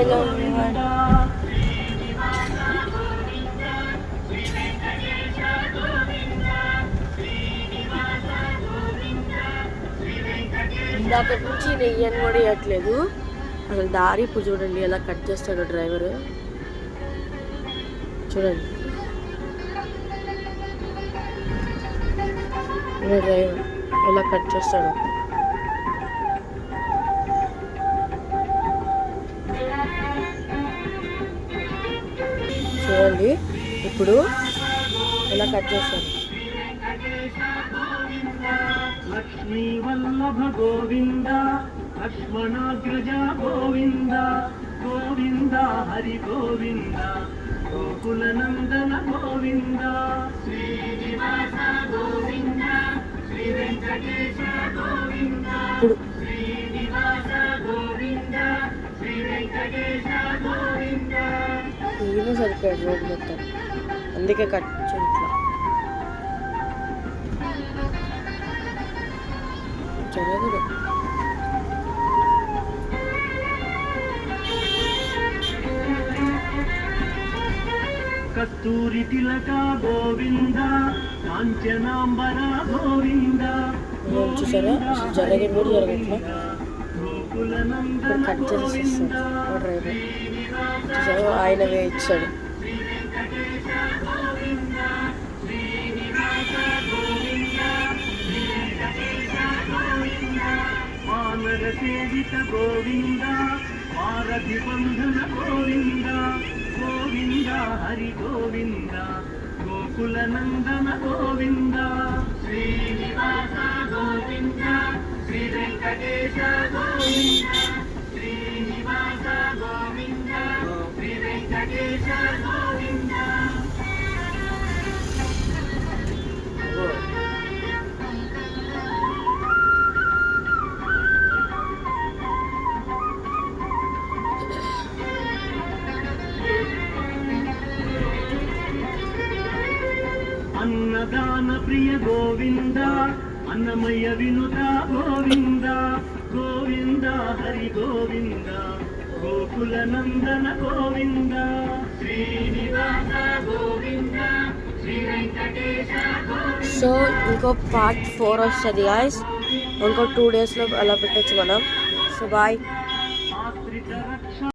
Hello ఇందాక నుంచి నెయ్యని కూడా ఇవ్వట్లేదు అసలు. దారి ఇప్పుడు చూడండి ఎలా కట్ చేస్తాడు డ్రైవర్. చూడండి డ్రైవర్ ఎలా కట్ చేస్తాడు. చూడండి ఇప్పుడు ఎలా కట్ చేస్తాడు. లక్ష్మీ వల్లభ గోవింద లక్ష్మణాగ్రజ గోవింద గోవింద హరి గోవింద గోకుల నందన గోవింద శ్రీనివాస గోవింద శ్రీ వెంకటేశ గోవింద శ్రీనివాస గోవింద శ్రీ వెంకటేశ గోవింద. ఈయన సరిపోయాడు రోడ్డు మొత్తం, అందుకే కట్ చేయట్లా. జరగదు. కస్తూరి తిలక గోవింద కాంచనాంబర గోవింద. చూసారా అసలు జరగదు కూడా జరగట్లా. ఇప్పుడు కట్ చేసేస్తాడు డ్రైవర్. చూసారు ఆయన వేయించాడు. సేవిత గోవింద వారధి బంధన గోవింద గోవింద హరి గోవింద గోకుల నందన గోవింద శ్రీనివాస గోవింద శ్రీ వెంకటేశ గోవింద శ్రీనివాస గోవింద శ్రీ వెంకటేశ గోవింద. అన్నదాన ప్రియ గోవింద అన్నమయ్య వినుత గోవింద గోవింద హరి గోవింద గోకుల నందన గోవింద శ్రీనివాస గోవింద శ్రీ వెంకటేశ గోవింద. సో ఇంకో పార్ట్ 4 వస్తుంది గాయ్స్. ఇంకో 2 daysలో అలా పెట్టచ్చు మనం. So bye.